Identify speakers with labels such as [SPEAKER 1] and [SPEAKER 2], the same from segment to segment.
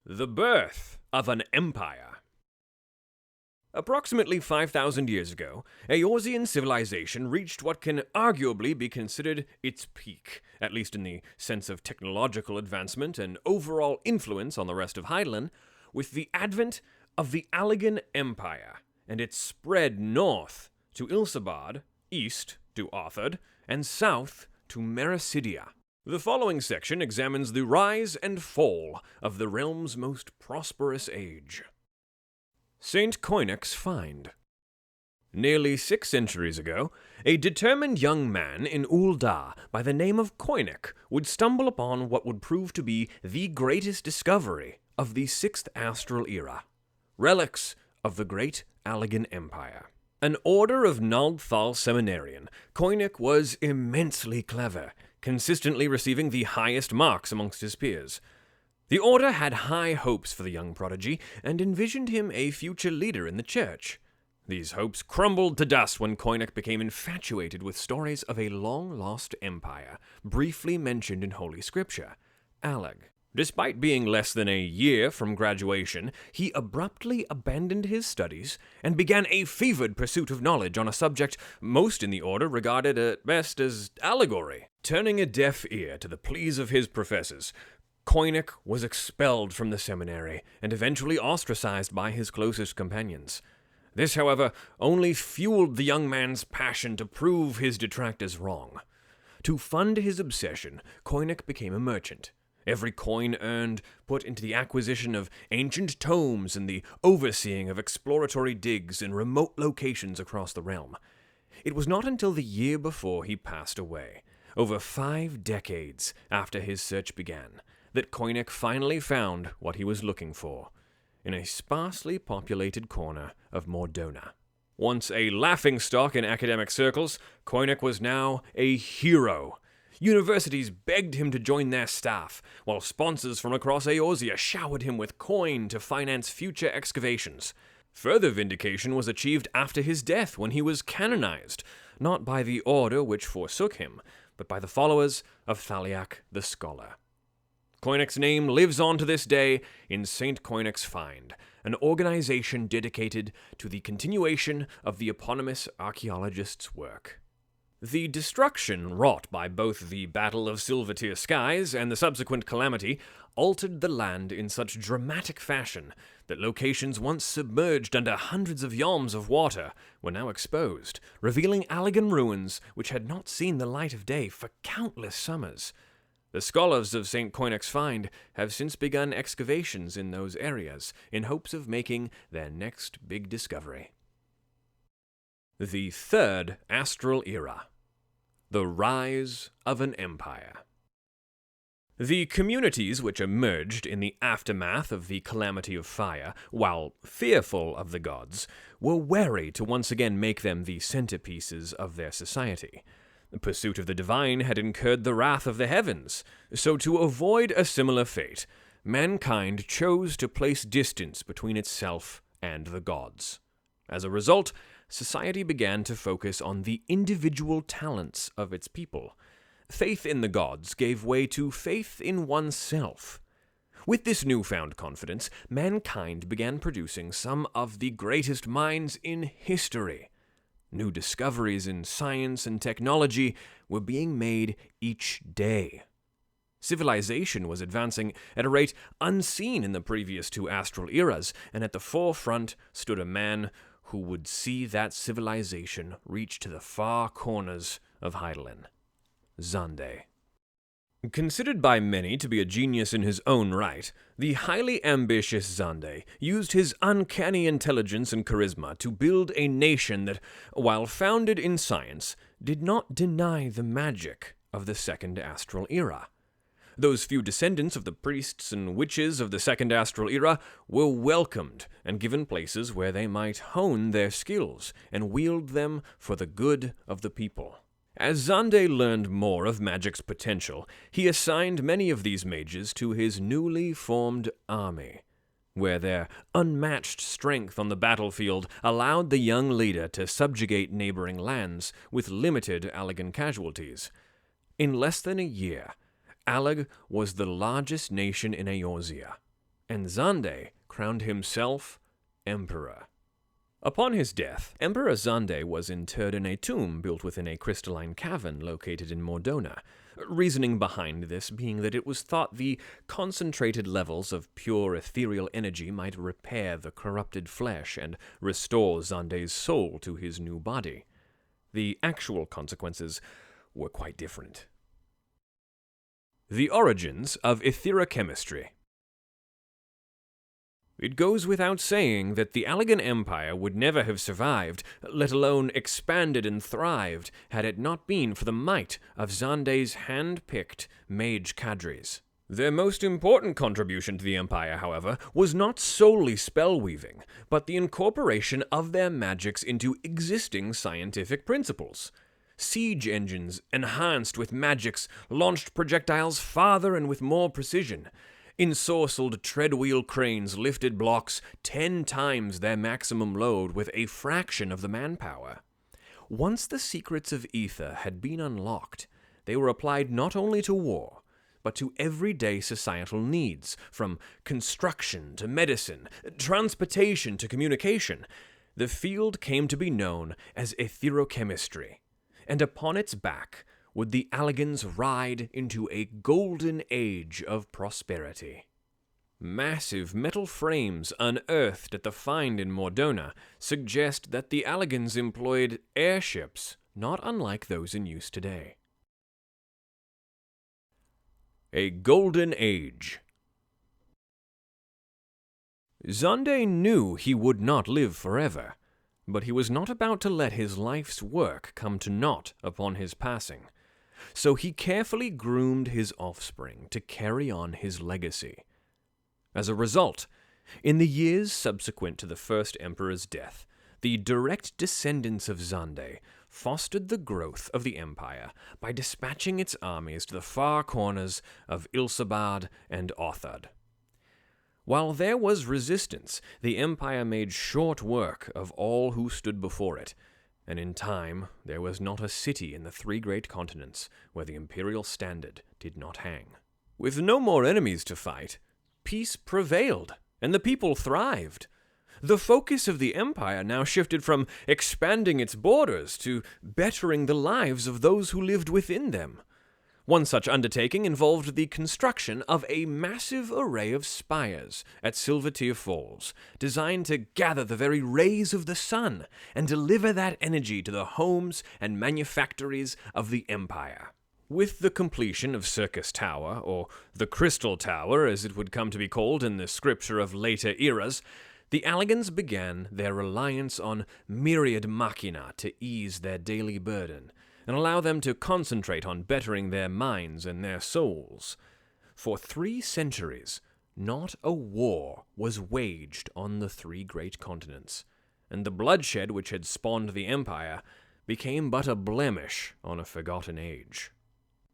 [SPEAKER 1] The birth of an empire. Approximately 5,000 years ago, Eorzean civilization reached what can arguably be considered its peak, at least in the sense of technological advancement and overall influence on the rest of Hydaelyn, with the advent of the Allegan Empire, and its spread north to Ilsabard, east to Arthard, and south to MERACYDIA. The following section examines the rise and fall of the realm's most prosperous age. St. COINACH'S Find. Nearly 6 centuries ago, a determined young man in Ul'dah by the name of COINACH would stumble upon what would prove to be the greatest discovery of the 6th Astral Era: relics of the great Allegan Empire. An order of Nald'thal seminarian, COINACH was immensely clever, consistently receiving the highest marks amongst his peers. The order had high hopes for the young prodigy and envisioned him a future leader in the church. These hopes crumbled to dust when COINACH became infatuated with stories of a long-lost empire, briefly mentioned in Holy Scripture, Allag. Despite being less than a year from graduation, he abruptly abandoned his studies and began a fevered pursuit of knowledge on a subject most in the order regarded at best as allegory. Turning a deaf ear to the pleas of his professors, COINACH was expelled from the seminary and eventually ostracized by his closest companions. This, however, only fueled the young man's passion to prove his detractors wrong. To fund his obsession, COINACH became a merchant. Every coin earned put into the acquisition of ancient tomes and the overseeing of exploratory digs in remote locations across the realm. It was not until the year before he passed away, over 5 decades after his search began, that COINACH finally found what he was looking for, in a sparsely populated corner of Mordona. Once a laughingstock in academic circles, COINACH was now a hero. Universities begged him to join their staff, while sponsors from across Eorzea showered him with coin to finance future excavations. Further vindication was achieved after his death, when he was canonized, not by the order which forsook him, but by the followers of Thaliak the Scholar. COINACH's name lives on to this day in St. COINACH'S Find, an organization dedicated to the continuation of the eponymous archaeologist's work. The destruction wrought by both the Battle of Silvertear Skies and the subsequent calamity altered the land in such dramatic fashion that locations once submerged under hundreds of yalms of water were now exposed, revealing Allegan ruins which had not seen the light of day for countless summers. The scholars of St. COINACH'S Find have since begun excavations in those areas in hopes of making their next big discovery. The 3rd Astral Era. The Rise of an Empire. The communities which emerged in the aftermath of the Calamity of Fire, while fearful of the gods, were wary to once again make them the centerpieces of their society. The pursuit of the divine had incurred the wrath of the heavens, so to avoid a similar fate, mankind chose to place distance between itself and the gods. As a result, society began to focus on the individual talents of its people. Faith in the gods gave way to faith in oneself. With this newfound confidence, mankind began producing some of the greatest minds in history. New discoveries in science and technology were being made each day. Civilization was advancing at a rate unseen in the previous 2 astral eras, and at the forefront stood a man who would see that civilization reach to the far corners of Hydaelyn: Xande. Considered by many to be a genius in his own right, the highly ambitious Xande used his uncanny intelligence and charisma to build a nation that, while founded in science, did not deny the magic of the 2nd Astral Era. Those few descendants of the priests and witches of the 2nd Astral Era were welcomed and given places where they might hone their skills and wield them for the good of the people. As Xande learned more of magic's potential, he assigned many of these mages to his newly formed army, where their unmatched strength on the battlefield allowed the young leader to subjugate neighboring lands with limited Allegan casualties. In less than a year, Allag was the largest nation in Eorzea. and Xande crowned himself emperor. Upon his death, Emperor Xande was interred in a tomb built within a crystalline cavern located in Mordona, reasoning behind this being that it was thought the concentrated levels of pure ethereal energy might repair the corrupted flesh and restore Xande's soul to his new body. The actual consequences were quite different. The origins of aetherochemistry. It goes without saying that the Allagan Empire would never have survived, let alone expanded and thrived, had it not been for the might of Xande's hand-picked mage cadres. Their most important contribution to the Empire, however, was not solely spellweaving, but the incorporation of their magics into existing scientific principles. Siege engines, enhanced with magics, launched projectiles farther and with more precision. Ensorcelled treadwheel cranes lifted blocks 10 times their maximum load with a fraction of the manpower. Once the secrets of ether had been unlocked, they were applied not only to war, but to everyday societal needs, from construction to medicine, transportation to communication. The field came to be known as aetherochemistry, and upon its back would the Allagans ride into a golden age of prosperity. Massive metal frames unearthed at the find in Mordona suggest that the Allagans employed airships not unlike those in use today. A golden age. Xande knew he would not live forever, but he was not about to let his life's work come to naught upon his passing. So he carefully groomed his offspring to carry on his legacy. As a result, in the years subsequent to the first emperor's death, the direct descendants of Xande fostered the growth of the empire by dispatching its armies to the far corners of Ilsabad and Othard. While there was resistance, the empire made short work of all who stood before it, and in time there was not a city in the 3 great continents where the imperial standard did not hang. With no more enemies to fight, peace prevailed, and the people thrived. The focus of the empire now shifted from expanding its borders to bettering the lives of those who lived within them. One such undertaking involved the construction of a massive array of spires at Silvertear Falls, designed to gather the very rays of the sun and deliver that energy to the homes and manufactories of the empire. With the completion of Circus Tower, or the Crystal Tower as it would come to be called in the scripture of later eras, the Allagans began their reliance on myriad machina to ease their daily burden, and allow them to concentrate on bettering their minds and their souls. For 3 centuries, not a war was waged on the 3 great continents, and the bloodshed which had spawned the empire became but a blemish on a forgotten age.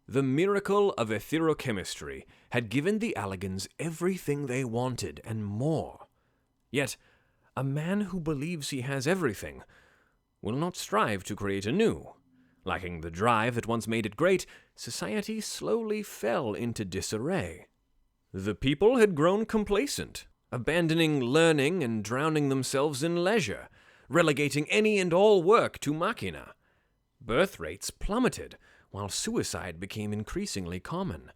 [SPEAKER 1] The miracle of aetherochemistry had given the Allagans everything they wanted and more. Yet, a man who believes he has everything will not strive to create anew. Lacking the drive that once made it great, society slowly fell into disarray. The people had grown complacent, abandoning learning and drowning themselves in leisure, relegating any and all work to machina. Birth rates plummeted, while suicide became increasingly common.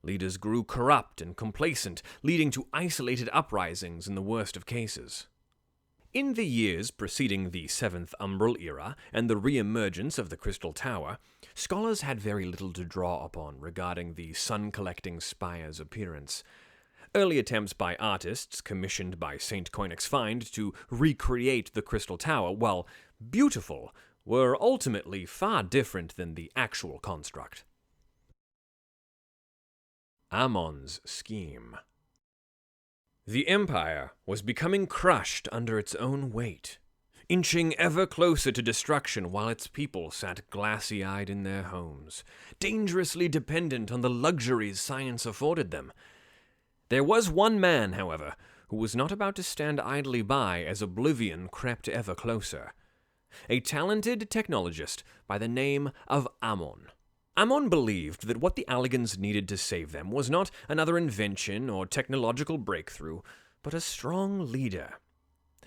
[SPEAKER 1] Leaders grew corrupt and complacent, leading to isolated uprisings in the worst of cases. In the years preceding the 7th Umbral era and the re-emergence of the Crystal Tower, scholars had very little to draw upon regarding the sun-collecting spire's appearance. Early attempts by artists commissioned by St. COINACH'S Find to recreate the Crystal Tower, while beautiful, were ultimately far different than the actual construct. AMON'S scheme. The Empire was becoming crushed under its own weight, inching ever closer to destruction while its people sat glassy-eyed in their homes, dangerously dependent on the luxuries science afforded them. There was one man, however, who was not about to stand idly by as oblivion crept ever closer. A talented technologist by the name of AMON. Amon believed that what the Allagans needed to save them was not another invention or technological breakthrough, but a strong leader.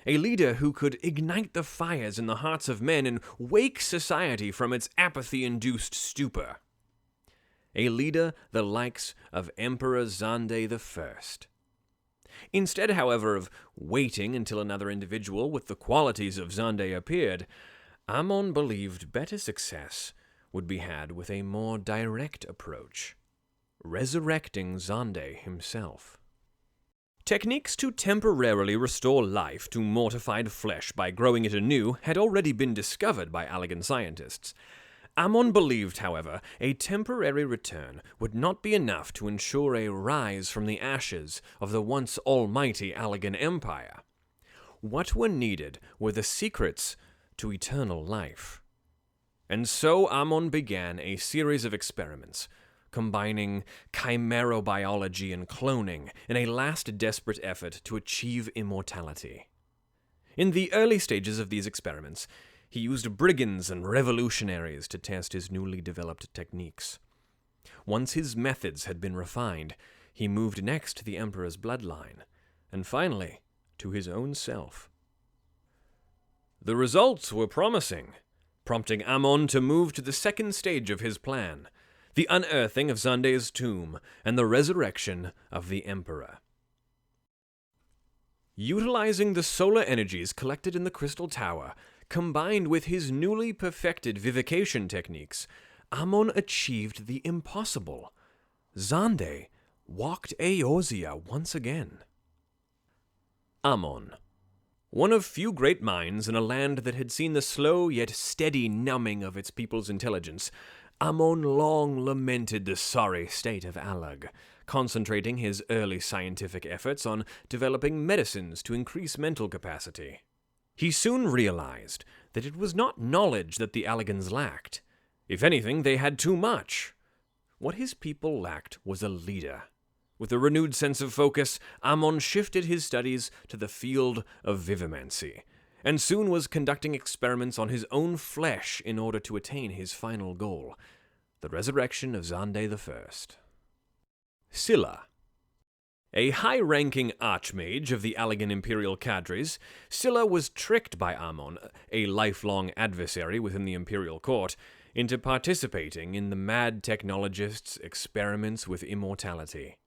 [SPEAKER 1] A leader who could ignite the fires in the hearts of men and wake society from its apathy-induced stupor. A leader the likes of Emperor Xande I. Instead, however, of waiting until another individual with the qualities of Xande appeared, Amon believed better success would be had with a more direct approach, resurrecting Xande himself. Techniques to temporarily restore life to mortified flesh by growing it anew had already been discovered by Allagan scientists. Amon believed, however, a temporary return would not be enough to ensure a rise from the ashes of the once almighty Allagan Empire. What were needed were the secrets to eternal life. And so Amon began a series of experiments, combining chimerobiology and cloning in a last desperate effort to achieve immortality. In the early stages of these experiments, he used brigands and revolutionaries to test his newly developed techniques. Once his methods had been refined, he moved next to the Emperor's bloodline, and finally to his own self. The results were promising, prompting Amon to move to the second stage of his plan, the unearthing of Xande's tomb and the resurrection of the Emperor. Utilizing the solar energies collected in the Crystal Tower, combined with his newly perfected vivication techniques, Amon achieved the impossible. Xande walked Eorzea once again. Amon. One of few great minds in a land that had seen the slow yet steady numbing of its people's intelligence, Amon long lamented the sorry state of Allag, concentrating his early scientific efforts on developing medicines to increase mental capacity. He soon realized that it was not knowledge that the Allagans lacked. If anything, they had too much. What his people lacked was a leader. With a renewed sense of focus, Amon shifted his studies to the field of vivimancy, and soon was conducting experiments on his own flesh in order to attain his final goal, the resurrection of Xande I. Scylla. A high-ranking archmage of the Allagan imperial cadres, Scylla was tricked by Amon, a lifelong adversary within the imperial court, into participating in the mad technologist's experiments with immortality.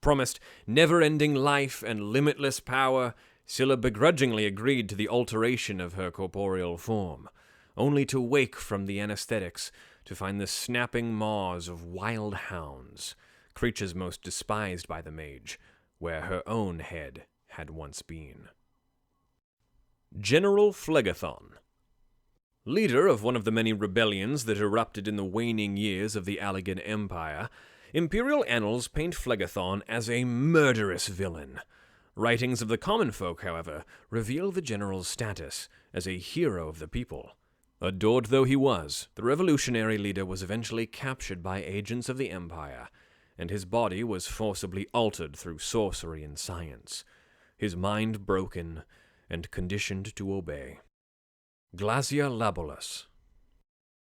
[SPEAKER 1] Promised never-ending life and limitless power, Scylla begrudgingly agreed to the alteration of her corporeal form, only to wake from the anesthetics to find the snapping maws of wild hounds, creatures most despised by the mage, where her own head had once been. General Phlegethon. Leader of one of the many rebellions that erupted in the waning years of the Allagan Empire, Imperial annals paint Phlegethon as a murderous villain. Writings of the common folk, however, reveal the general's status as a hero of the people. Adored though he was, the revolutionary leader was eventually captured by agents of the Empire, and his body was forcibly altered through sorcery and science, his mind broken and conditioned to obey. Glacia Labolus.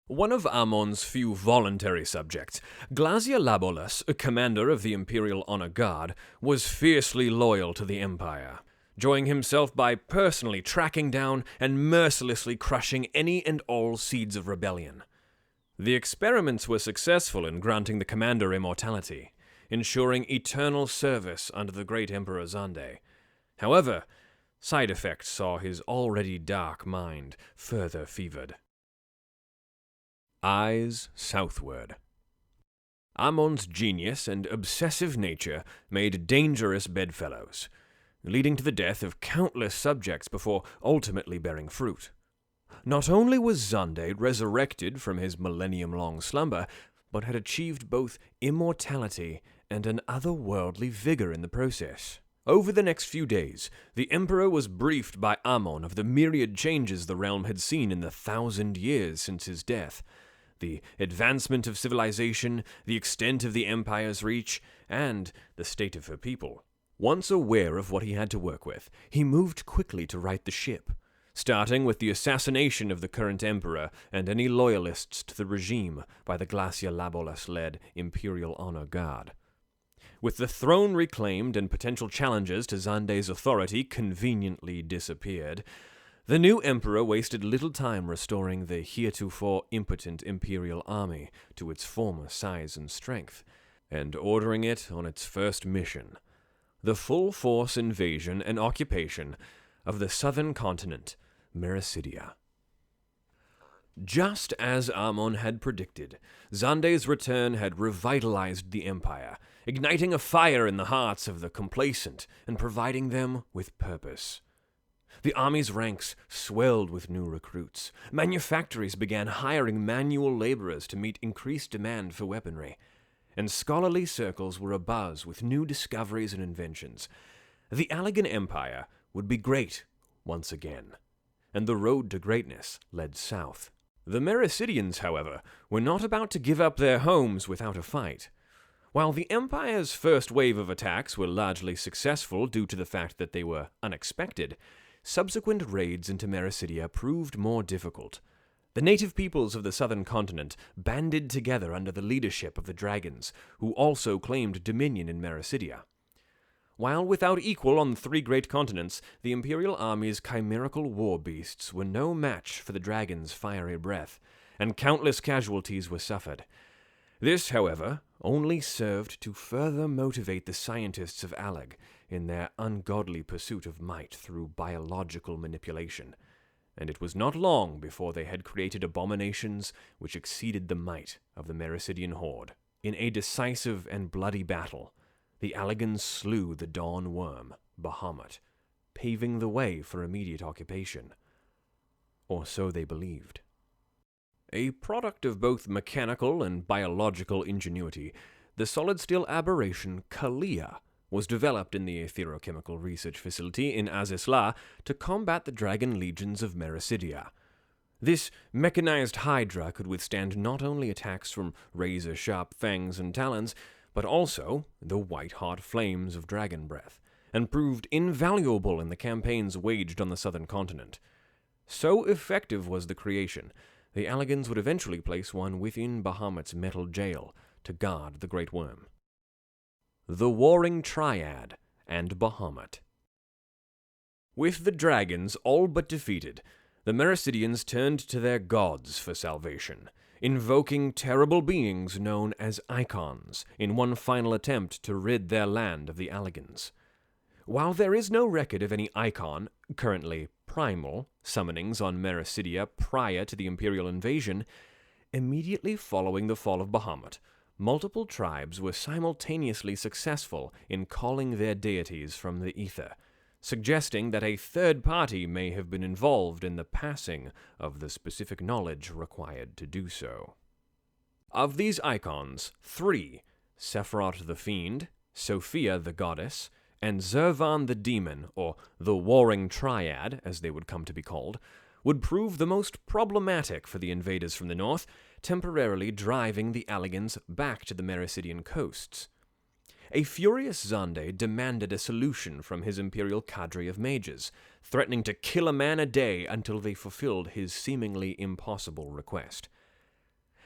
[SPEAKER 1] One of Amon's few voluntary subjects, Glacia Labolus, a commander of the Imperial Honor Guard, was fiercely loyal to the Empire, enjoying himself by personally tracking down and mercilessly crushing any and all seeds of rebellion. The experiments were successful in granting the commander immortality, ensuring eternal service under the great Emperor Xande. However, side effects saw his already dark mind further fevered. Eyes Southward. Amon's genius and obsessive nature made dangerous bedfellows, leading to the death of countless subjects before ultimately bearing fruit. Not only was Xande resurrected from his millennium-long slumber, but had achieved both immortality and an otherworldly vigor in the process. Over the next few days, the Emperor was briefed by Amon of the myriad changes the realm had seen in the 1,000 years since his death, the advancement of civilization, the extent of the Empire's reach, and the state of her people. Once aware of what he had to work with, he moved quickly to right the ship, starting with the assassination of the current emperor and any loyalists to the regime by the Glacia Labolas-led Imperial Honor Guard. With the throne reclaimed and potential challenges to Xande's authority conveniently disappeared, the new emperor wasted little time restoring the heretofore impotent imperial army to its former size and strength, and ordering it on its first mission, the full-force invasion and occupation of the southern continent, MERACYDIA. Just as Amon had predicted, Xande's return had revitalized the empire, igniting a fire in the hearts of the complacent and providing them with purpose. The army's ranks swelled with new recruits. Manufactories began hiring manual laborers to meet increased demand for weaponry, and scholarly circles were abuzz with new discoveries and inventions. The Allegan Empire would be great once again, and the road to greatness led south. The MERACYDIANS, however, were not about to give up their homes without a fight. While the Empire's first wave of attacks were largely successful due to the fact that they were unexpected, subsequent raids into MERACYDIA proved more difficult. The native peoples of the southern continent banded together under the leadership of the dragons, who also claimed dominion in MERACYDIA. While without equal on the three great continents, the Imperial Army's chimerical war beasts were no match for the dragons' fiery breath, and countless casualties were suffered. This, however, only served to further motivate the scientists of Alleg in their ungodly pursuit of might through biological manipulation, and it was not long before they had created abominations which exceeded the might of the MERACYDIAN horde. In a decisive and bloody battle, the Allegans slew the Dawn Worm, Bahamut, paving the way for immediate occupation. Or so they believed. A product of both mechanical and biological ingenuity, the solid-steel aberration Kalia was developed in the Aetherochemical Research Facility in Azisla to combat the dragon legions of MERACYDIA. This mechanized hydra could withstand not only attacks from razor-sharp fangs and talons, but also the white-hot flames of dragon breath, and proved invaluable in the campaigns waged on the southern continent. So effective was the creation, the Allegans would eventually place one within Bahamut's metal jail to guard the Great Worm. The Warring Triad and Bahamut. With the dragons all but defeated, the MERACYDIANS turned to their gods for salvation, invoking terrible beings known as icons in one final attempt to rid their land of the Allegans. While there is no record of any icon, currently primal, summonings on MERACYDIA prior to the Imperial invasion, immediately following the fall of Bahamut, multiple tribes were simultaneously successful in calling their deities from the ether, suggesting that a third party may have been involved in the passing of the specific knowledge required to do so. Of these icons, 3, Sephiroth the Fiend, Sophia the Goddess, and Zervan the Demon, or the Warring Triad, as they would come to be called, would prove the most problematic for the invaders from the north, temporarily driving the Allegans back to the MERACYDIAN coasts. A furious Xande demanded a solution from his imperial cadre of mages, threatening to kill a man a day until they fulfilled his seemingly impossible request.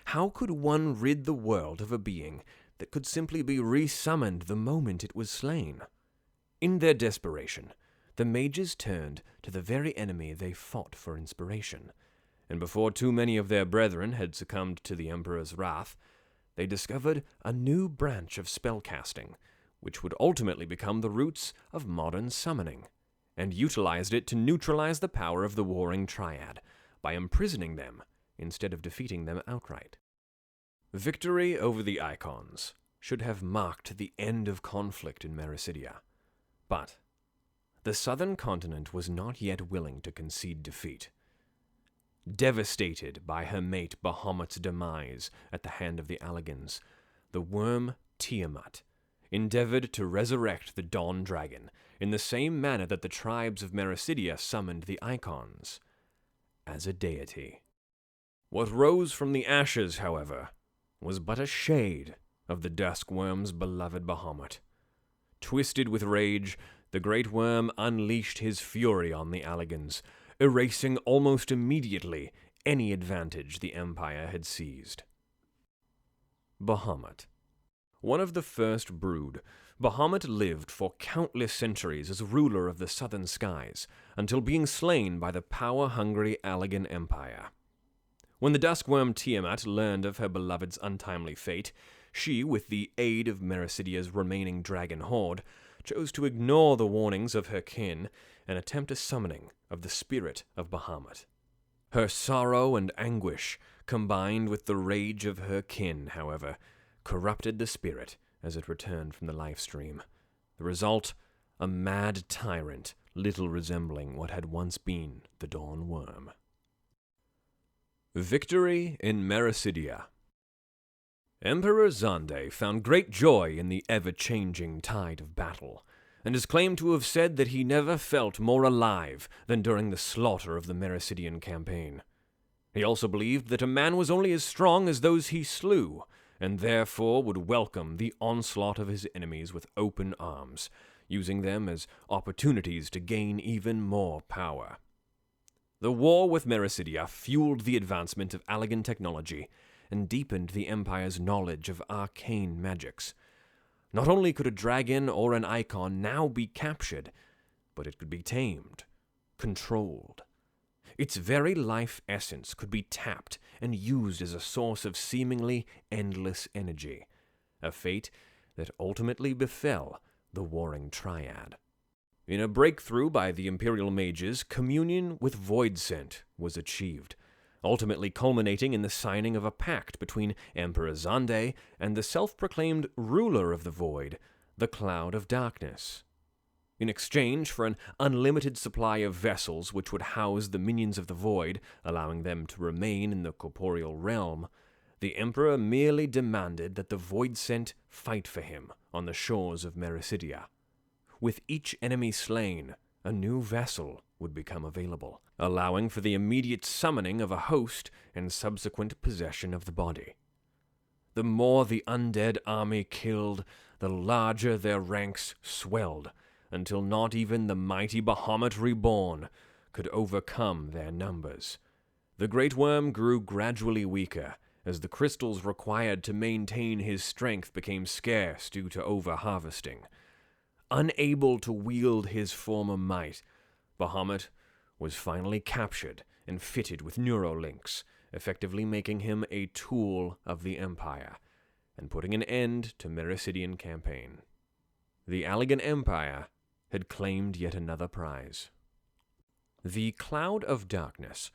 [SPEAKER 1] How could one rid the world of a being that could simply be resummoned the moment it was slain? In their desperation, the mages turned to the very enemy they fought for inspiration, and before too many of their brethren had succumbed to the Emperor's wrath, they discovered a new branch of spellcasting, which would ultimately become the roots of modern summoning, and utilized it to neutralize the power of the Warring Triad by imprisoning them instead of defeating them outright. Victory over the icons should have marked the end of conflict in MERACYDIA, but the southern continent was not yet willing to concede defeat. Devastated by her mate Bahamut's demise at the hand of the Allegans, the worm Tiamat endeavored to resurrect the Dawn Dragon in the same manner that the tribes of MERACYDIA summoned the icons, as a deity. What rose from the ashes, however, was but a shade of the Dusk Worm's beloved Bahamut. Twisted with rage, the Great Worm unleashed his fury on the Allegans, erasing almost immediately any advantage the Empire had seized. Bahamut. One of the first brood, Bahamut lived for countless centuries as ruler of the southern skies, until being slain by the power-hungry Allagan Empire. When the duskworm Tiamat learned of her beloved's untimely fate, she, with the aid of MERACYDIA's remaining dragon horde, chose to ignore the warnings of her kin and attempt a summoning of the spirit of Bahamut. Her sorrow and anguish, combined with the rage of her kin, however, corrupted the spirit as it returned from the life stream. The result, a mad tyrant, little resembling what had once been the Dawn Worm. Victory in MERACYDIA. Emperor Xande found great joy in the ever-changing tide of battle, and is claimed to have said that he never felt more alive than during the slaughter of the MERACYDIAN campaign. He also believed that a man was only as strong as those he slew, and therefore would welcome the onslaught of his enemies with open arms, using them as opportunities to gain even more power. The war with MERACYDIA fueled the advancement of Allagan technology and deepened the Empire's knowledge of arcane magics. Not only could a dragon or an icon now be captured, but it could be tamed, controlled. Its very life essence could be tapped and used as a source of seemingly endless energy, a fate that ultimately befell the warring triad. In a breakthrough by the Imperial mages, communion with Voidsent was achieved, ultimately culminating in the signing of a pact between Emperor Xande and the self-proclaimed ruler of the Void, the Cloud of Darkness. In exchange for an unlimited supply of vessels which would house the minions of the Void, allowing them to remain in the corporeal realm, the Emperor merely demanded that the Voidsent fight for him on the shores of MERACYDIA. With each enemy slain, a new vessel would become available, allowing for the immediate summoning of a host and subsequent possession of the body. The more the undead army killed, the larger their ranks swelled, until not even the mighty Bahamut Reborn could overcome their numbers. The Great Worm grew gradually weaker, as the crystals required to maintain his strength became scarce due to over-harvesting. Unable to wield his former might, Bahamut was finally captured and fitted with neurolinks, effectively making him a tool of the Empire, and putting an end to MERACYDIAN campaign. The Allagan Empire had claimed yet another prize. The Cloud of Darkness,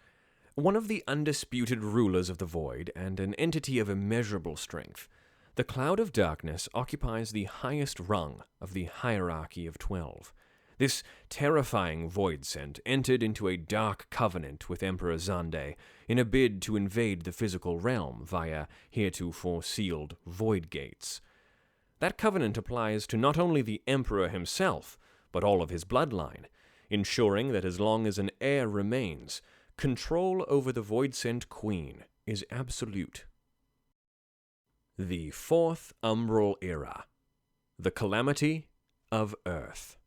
[SPEAKER 1] one of the undisputed rulers of the Void and an entity of immeasurable strength, the Cloud of Darkness occupies the highest rung of the hierarchy of 12. This terrifying Voidsent entered into a dark covenant with Emperor Xande in a bid to invade the physical realm via heretofore sealed Void Gates. That covenant applies to not only the Emperor himself, but all of his bloodline, ensuring that as long as an heir remains, control over the Voidsent Queen is absolute. The Fourth Umbral Era. The Calamity of Earth.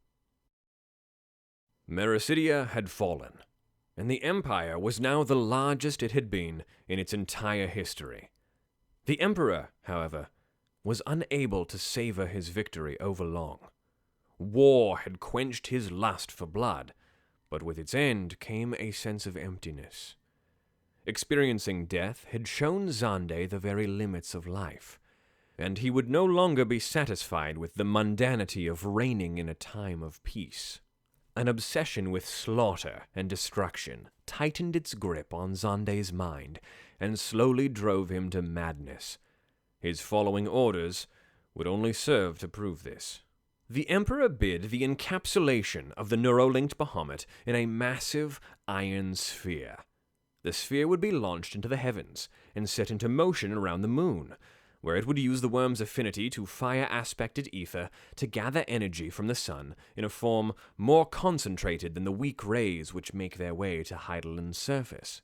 [SPEAKER 1] MERACYDIA had fallen, and the Empire was now the largest it had been in its entire history. The Emperor, however, was unable to savor his victory over long. War had quenched his lust for blood, but with its end came a sense of emptiness. Experiencing death had shown Xande the very limits of life, and he would no longer be satisfied with the mundanity of reigning in a time of peace. An obsession with slaughter and destruction tightened its grip on Xande's mind and slowly drove him to madness. His following orders would only serve to prove this. The Emperor bid the encapsulation of the neurolinked Bahamut in a massive iron sphere. The sphere would be launched into the heavens and set into motion around the moon, where it would use the worm's affinity to fire-aspected ether to gather energy from the sun in a form more concentrated than the weak rays which make their way to Hydaelyn's surface.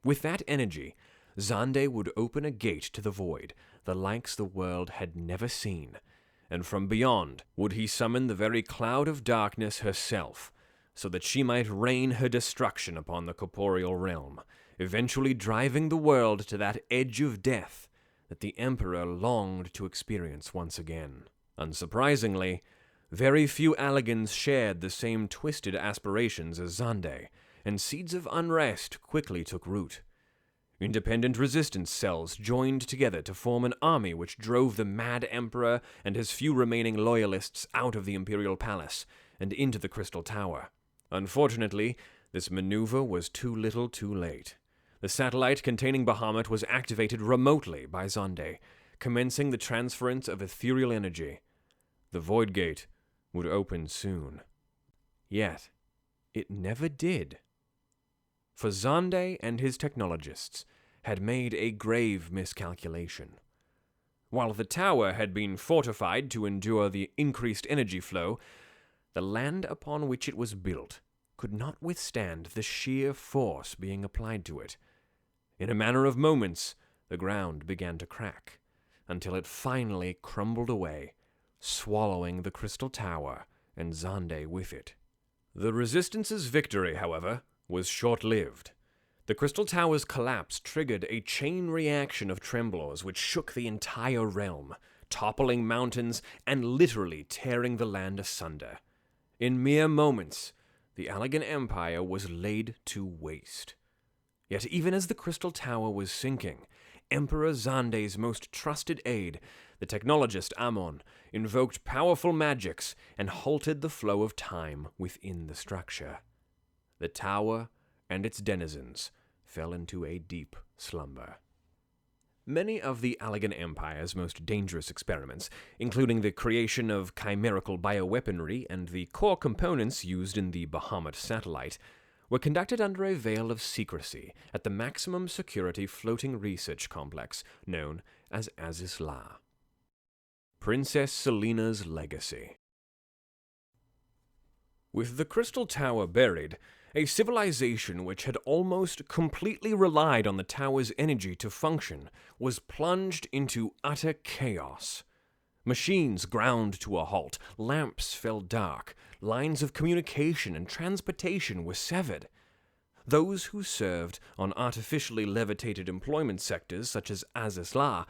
[SPEAKER 1] With that energy, Xande would open a gate to the void, the likes the world had never seen, and from beyond would he summon the very Cloud of Darkness herself, so that she might rain her destruction upon the corporeal realm, eventually driving the world to that edge of death that the Emperor longed to experience once again. Unsurprisingly, very few Alligans shared the same twisted aspirations as Xande, and seeds of unrest quickly took root. Independent resistance cells joined together to form an army which drove the mad Emperor and his few remaining loyalists out of the Imperial Palace and into the Crystal Tower. Unfortunately, this maneuver was too little too late. The satellite containing Bahamut was activated remotely by Xande, commencing the transference of ethereal energy. The Void Gate would open soon. Yet, it never did. For Xande and his technologists had made a grave miscalculation. While the tower had been fortified to endure the increased energy flow, the land upon which it was built could not withstand the sheer force being applied to it. In a matter of moments, the ground began to crack, until it finally crumbled away, swallowing the Crystal Tower and Xande with it. The Resistance's victory, however, was short-lived. The Crystal Tower's collapse triggered a chain reaction of tremblors which shook the entire realm, toppling mountains and literally tearing the land asunder. In mere moments, the Allagan Empire was laid to waste. Yet even as the Crystal Tower was sinking, Emperor Xande's most trusted aide, the technologist Amon, invoked powerful magics and halted the flow of time within the structure. The tower and its denizens fell into a deep slumber. Many of the Allagan Empire's most dangerous experiments, including the creation of chimerical bioweaponry and the core components used in the Bahamut satellite, were conducted under a veil of secrecy at the maximum security floating research complex known as ASTRAL. Princess Salina's legacy. With the Crystal Tower buried, a civilization which had almost completely relied on the tower's energy to function was plunged into utter chaos. Machines ground to a halt, lamps fell dark, lines of communication and transportation were severed. Those who served on artificially levitated employment sectors such as ASTRAL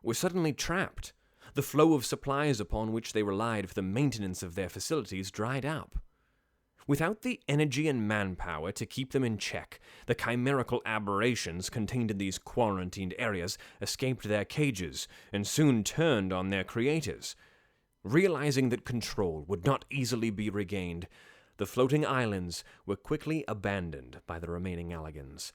[SPEAKER 1] were suddenly trapped. The flow of supplies upon which they relied for the maintenance of their facilities dried up. Without the energy and manpower to keep them in check, the chimerical aberrations contained in these quarantined areas escaped their cages and soon turned on their creators. Realizing that control would not easily be regained, the floating islands were quickly abandoned by the remaining Alligans.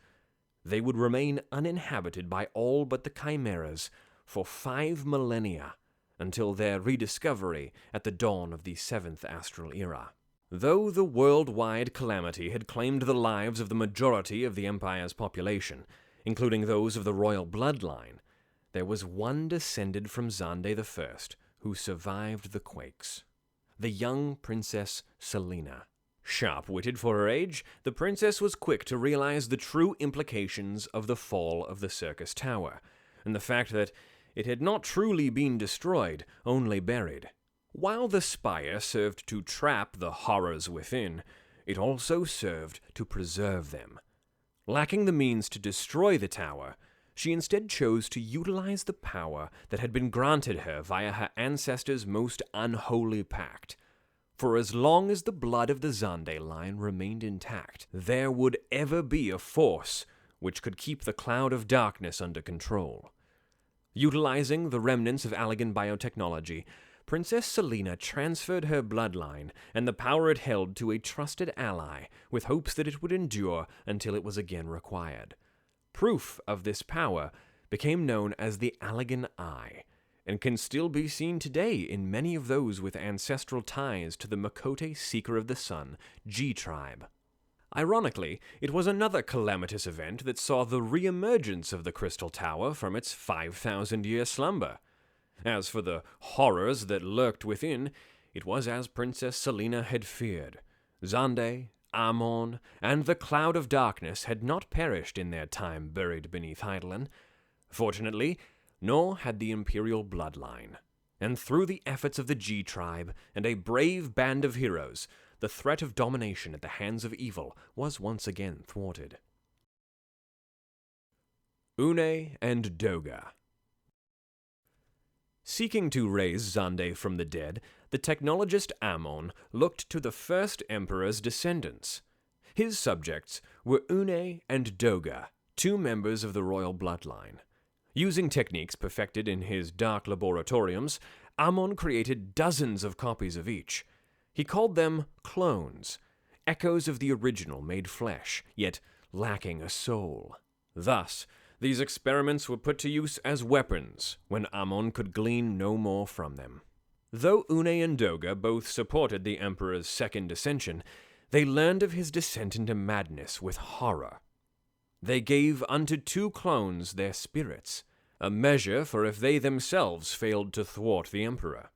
[SPEAKER 1] They would remain uninhabited by all but the chimeras for 5 millennia, until their rediscovery at the dawn of the 7th Astral Era. Though the worldwide calamity had claimed the lives of the majority of the Empire's population, including those of the royal bloodline, there was one descended from Xande I who survived the quakes: the young Princess Salina. Sharp-witted for her age, the princess was quick to realize the true implications of the fall of the Circus Tower, and the fact that it had not truly been destroyed, only buried. While the spire served to trap the horrors within, it also served to preserve them. Lacking the means to destroy the tower, she instead chose to utilize the power that had been granted her via her ancestors' most unholy pact. For as long as the blood of the Xande line remained intact, there would ever be a force which could keep the cloud of darkness under control. Utilizing the remnants of Allagan biotechnology, Princess Salina transferred her bloodline and the power it held to a trusted ally, with hopes that it would endure until it was again required. Proof of this power became known as the Allagan Eye, and can still be seen today in many of those with ancestral ties to the Makote Seeker of the Sun, G-Tribe. Ironically, it was another calamitous event that saw the re-emergence of the Crystal Tower from its 5,000-year slumber. As for the horrors that lurked within, it was as Princess Salina had feared. Xande, Amon, and the Cloud of Darkness had not perished in their time buried beneath Hydaelyn. Fortunately, nor had the Imperial bloodline. And through the efforts of the G-Tribe and a brave band of heroes, the threat of domination at the hands of evil was once again thwarted. UNEI and DOGA. Seeking to raise Xande from the dead, the technologist Amon looked to the first emperor's descendants. His subjects were UNEI and DOGA, two members of the royal bloodline. Using techniques perfected in his dark laboratoriums, Amon created dozens of copies of each. He called them clones, echoes of the original made flesh, yet lacking a soul. Thus, these experiments were put to use as weapons when Amon could glean no more from them. Though UNEI and DOGA both supported the emperor's second ascension, they learned of his descent into madness with horror. They gave unto two clones their spirits, a measure for if they themselves failed to thwart the emperor.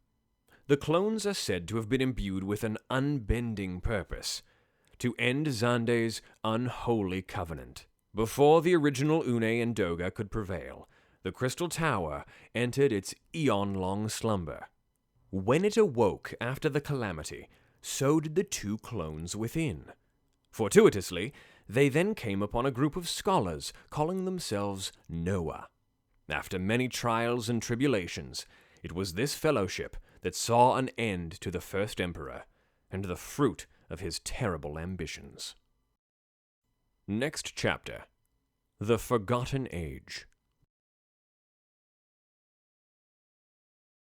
[SPEAKER 1] The clones are said to have been imbued with an unbending purpose, to end Xande's unholy covenant. Before the original UNEI and DOGA could prevail, the Crystal Tower entered its eon-long slumber. When it awoke after the calamity, so did the two clones within. Fortuitously, they then came upon a group of scholars calling themselves Noah. After many trials and tribulations, it was this fellowship that saw an end to the first emperor and the fruit of his terrible ambitions. Next chapter. The Forgotten Age.